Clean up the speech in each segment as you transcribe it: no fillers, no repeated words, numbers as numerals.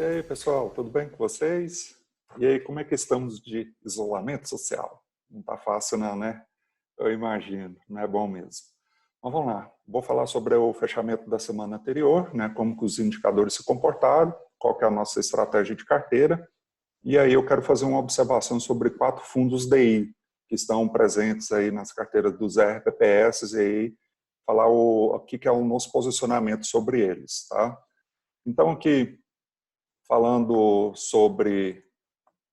aí, pessoal, tudo bem com vocês? E aí, como é que estamos de isolamento social? Não tá fácil não, né? Eu imagino, não é bom mesmo. Mas vamos lá, vou falar sobre o fechamento da semana anterior, né? Como que os indicadores se comportaram, qual que é a nossa estratégia de carteira. E aí eu quero fazer uma observação sobre 4 fundos DI que estão presentes aí nas carteiras dos RPPS e aí falar o que é o nosso posicionamento sobre eles, tá? Então aqui, falando sobre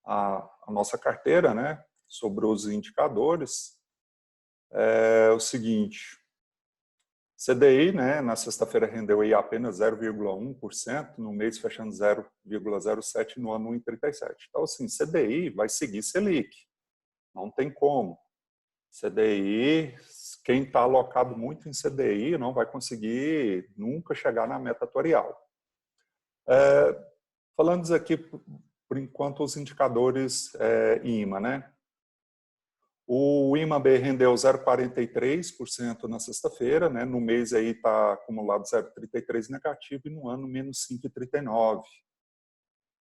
a nossa carteira, né, sobre os indicadores, é o seguinte: CDI, né, na sexta-feira rendeu aí apenas 0,1%, no mês fechando 0,07%, no ano 1,37%. Então, assim, CDI vai seguir Selic, não tem como. CDI, quem está alocado muito em CDI não vai conseguir nunca chegar na meta atuarial. Falando aqui, por enquanto, os indicadores IMA, né? O IMA-B rendeu 0,43% na sexta-feira, né? No mês aí está acumulado 0,33 negativo e no ano menos 5,39.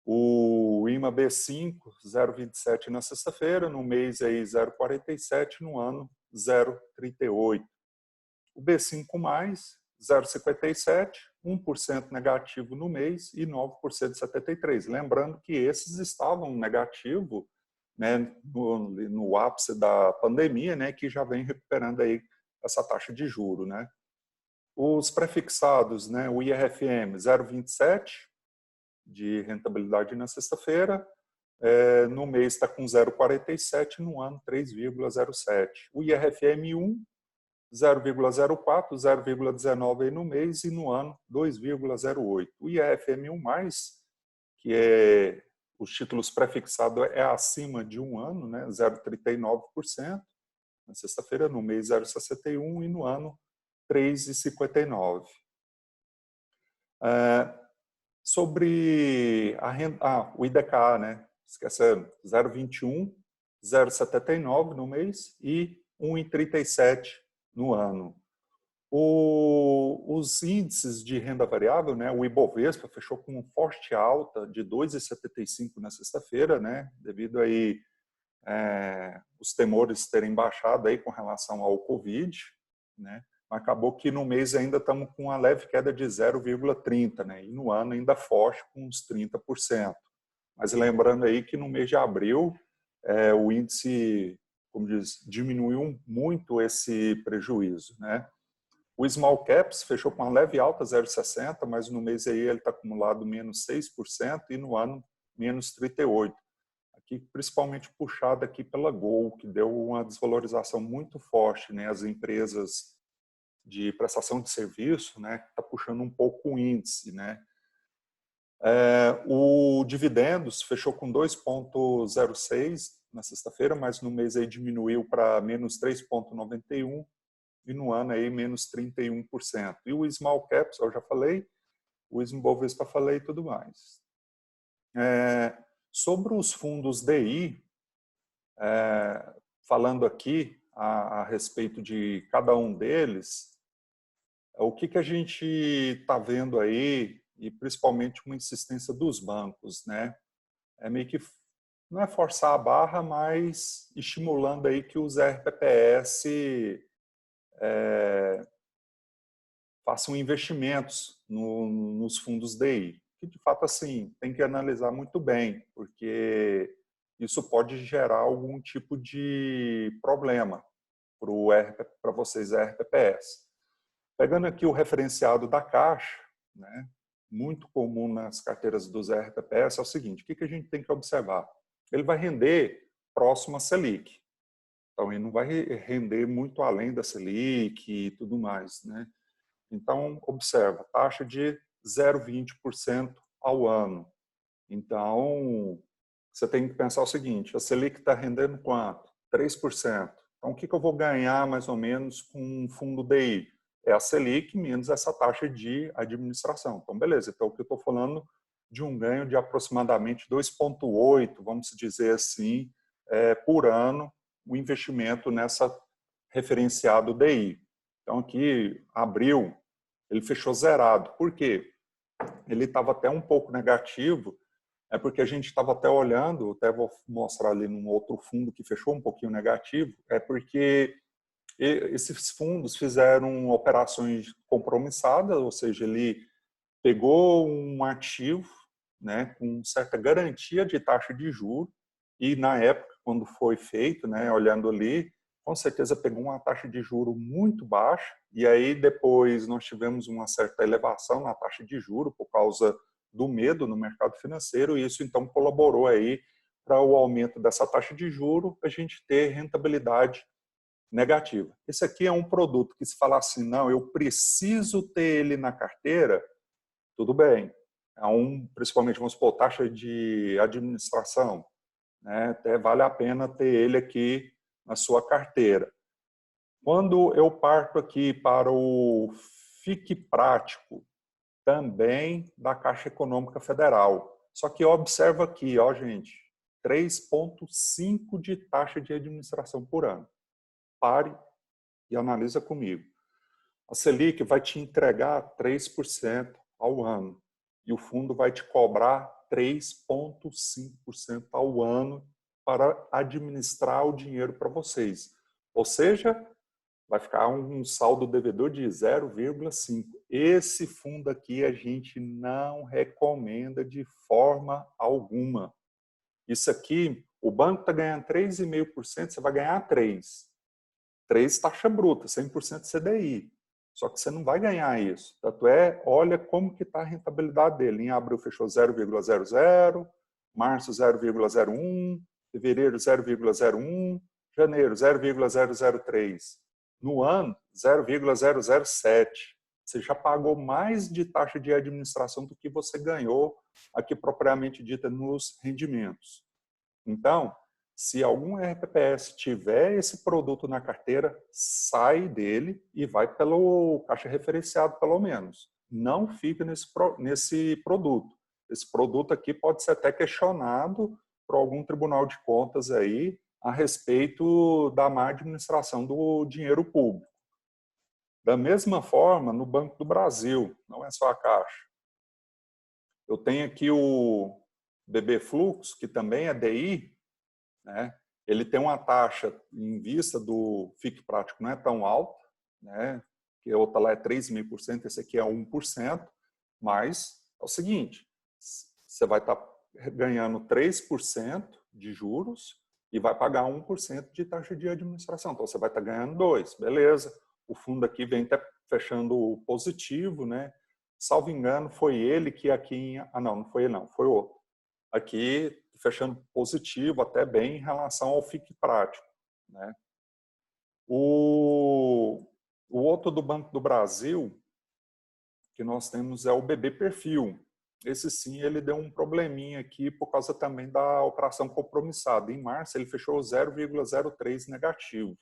O IMA-B5, 0,27 na sexta-feira, no mês aí 0,47, no ano 0,38. O B5+, 0,57, 1% negativo no mês e 9% 73. Lembrando que esses estavam negativo, né, no ápice da pandemia, né, que já vem recuperando aí essa taxa de juro, né. Os prefixados, né, o IRFM 0,27 de rentabilidade na sexta-feira, no mês está com 0,47, no ano 3,07. O IRFM1 0,04, 0,19 no mês e no ano 2,08. O IFM1+, que é os títulos prefixados é acima de um ano, né, 0,39%, na sexta-feira, no mês 0,61 e no ano 3,59. Sobre o IDK, né, esquecendo, 0,21, 0,79 no mês e 1,37 no ano. Os índices de renda variável, né, o Ibovespa fechou com uma forte alta de 2,75 na sexta-feira, né, devido aí os temores terem baixado aí com relação ao Covid, né, mas acabou que no mês ainda estamos com uma leve queda de 0,30, né, e no ano ainda forte com uns 30%. Mas lembrando aí que no mês de abril o índice, como diz, diminuiu muito esse prejuízo, né. O Small Caps fechou com uma leve alta, 0,60, mas no mês aí ele está acumulado menos 6% e no ano menos 38%. Aqui, principalmente puxado aqui pela Gol, que deu uma desvalorização muito forte, né? As empresas de prestação de serviço, né? Está puxando um pouco o índice, né? O dividendos fechou com 2,06 na sexta-feira, mas no mês aí diminuiu para menos 3,91 e no ano aí menos 31%. E o Small Caps, eu já falei, o Ibovespa falei e tudo mais. Sobre os fundos DI, falando aqui a respeito de cada um deles, o que a gente está vendo aí, e principalmente uma insistência dos bancos, né? É meio que, não é forçar a barra, mas estimulando aí que os RPPS façam investimentos nos fundos DI, que de fato assim tem que analisar muito bem, porque isso pode gerar algum tipo de problema para vocês RPPS. Pegando aqui o referenciado da Caixa, né, muito comum nas carteiras dos RPPS, é o seguinte: o que a gente tem que observar? Ele vai render próximo à Selic, então ele não vai render muito além da Selic e tudo mais, né? Então, observa, taxa de 0,20% ao ano. Então, você tem que pensar o seguinte: a Selic está rendendo quanto? 3%. Então, o que eu vou ganhar mais ou menos com um fundo DI? É a Selic menos essa taxa de administração. Então, beleza. Então, o que eu estou falando de um ganho de aproximadamente 2,8, vamos dizer assim, por ano, o investimento nessa referenciado DI. Então, aqui, abril, ele fechou zerado. Por quê? ele estava até um pouco negativo, é porque a gente estava até olhando, até vou mostrar ali num outro fundo que fechou um pouquinho negativo, é porque esses fundos fizeram operações compromissadas, ou seja, ele pegou um ativo, né, com certa garantia de taxa de juros, e na época, quando foi feito, né, olhando ali, com certeza pegou uma taxa de juro muito baixa, e aí depois nós tivemos uma certa elevação na taxa de juro por causa do medo no mercado financeiro, e isso então colaborou aí para o aumento dessa taxa de juro, a gente ter rentabilidade negativa. Esse aqui é um produto que se falar assim, não, eu preciso ter ele na carteira, tudo bem. É principalmente, vamos supor, taxa de administração, né? Até vale a pena ter ele aqui na sua carteira. Quando eu parto aqui para o Fique Prático, também da Caixa Econômica Federal. Só que observa aqui, ó, gente, 3,5 de taxa de administração por ano. Pare e analisa comigo. A Selic vai te entregar 3% ao ano e o fundo vai te cobrar 3,5% ao ano para administrar o dinheiro para vocês. Ou seja, vai ficar um saldo devedor de 0,5. Esse fundo aqui a gente não recomenda de forma alguma. Isso aqui, o banco está ganhando 3,5%, você vai ganhar 3%. 3 taxa bruta, 100% CDI. Só que você não vai ganhar isso. Tanto é, olha como que está a rentabilidade dele. Em abril fechou 0,00, março 0,01, fevereiro 0,01, janeiro 0,003. No ano, 0,007. Você já pagou mais de taxa de administração do que você ganhou aqui propriamente dita nos rendimentos. Então, se algum RPPS tiver esse produto na carteira, sai dele e vai pelo caixa referenciado, pelo menos. Não fica nesse produto. Esse produto aqui pode ser até questionado por algum tribunal de contas aí a respeito da má administração do dinheiro público. Da mesma forma, no Banco do Brasil, não é só a Caixa. Eu tenho aqui o BB Fluxo, que também é DI, né? Ele tem uma taxa em vista do Fique Prático não é tão alta, né? Que a outra lá é 3,5%, esse aqui é 1%, mas é o seguinte, você vai estar ganhando 3% de juros e vai pagar 1% de taxa de administração. Então você vai estar ganhando 2%, beleza. O fundo aqui vem até fechando positivo, né? Salvo engano, foi ele que aqui... não foi ele não, foi outro. Aqui fechando positivo, até bem em relação ao Fique Prático, né? O outro do Banco do Brasil que nós temos é o BB Perfil. Esse sim, ele deu um probleminha aqui por causa também da operação compromissada. Em março, ele fechou 0,03 negativo.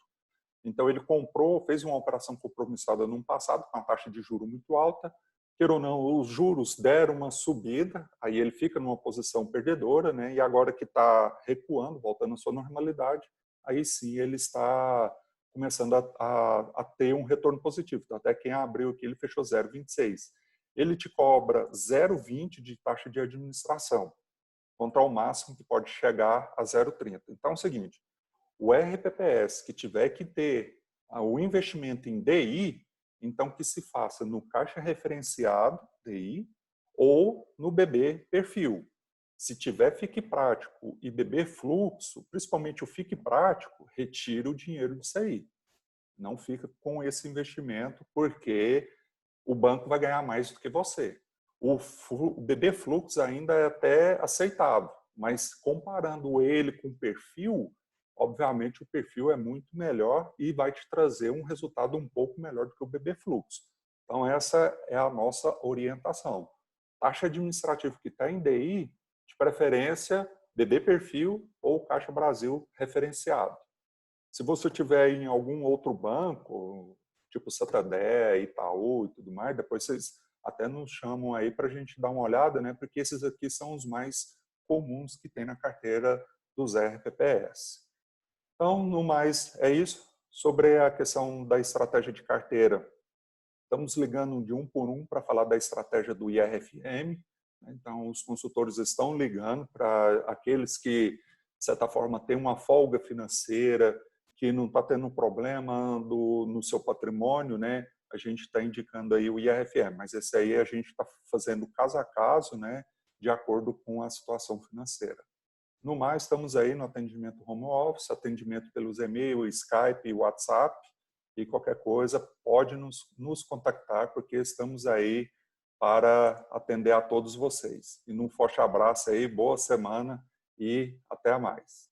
Então, ele comprou, fez uma operação compromissada no passado, com a taxa de juro muito alta. Queira ou não, os juros deram uma subida, aí ele fica numa posição perdedora, né? E agora que está recuando, voltando à sua normalidade, aí sim ele está começando a ter um retorno positivo. Então, até quem abriu aqui, ele fechou 0,26. Ele te cobra 0,20 de taxa de administração, contra o máximo que pode chegar a 0,30. Então é o seguinte, o RPPS que tiver que ter o investimento em DI, então que se faça no caixa referenciado, DI, ou no BB Perfil. Se tiver Fique Prático e BB Fluxo, principalmente o Fique Prático, retira o dinheiro disso aí. Não fica com esse investimento, porque o banco vai ganhar mais do que você. O BB Fluxo ainda é até aceitável, mas comparando ele com o perfil, obviamente o perfil é muito melhor e vai te trazer um resultado um pouco melhor do que o BB Fluxo. Então essa é a nossa orientação. Taxa administrativa que está em DI, de preferência BB Perfil ou Caixa Brasil referenciado. Se você tiver em algum outro banco, tipo Santander, Itaú e tudo mais, depois vocês até nos chamam aí para a gente dar uma olhada, né? Porque esses aqui são os mais comuns que tem na carteira dos RPPS. Então, no mais, é isso. Sobre a questão da estratégia de carteira, Estamos ligando de um por um para falar da estratégia do IRFM. Então, os consultores estão ligando para aqueles que, de certa forma, têm uma folga financeira, que não está tendo problema no seu patrimônio, né? A gente está indicando aí o IRFM, mas esse aí a gente está fazendo caso a caso, né? De acordo com a situação financeira. No mais, estamos aí no atendimento home office, atendimento pelos e-mails, Skype e WhatsApp, e qualquer coisa pode nos contactar, porque estamos aí para atender a todos vocês. E um forte abraço aí, boa semana e até mais.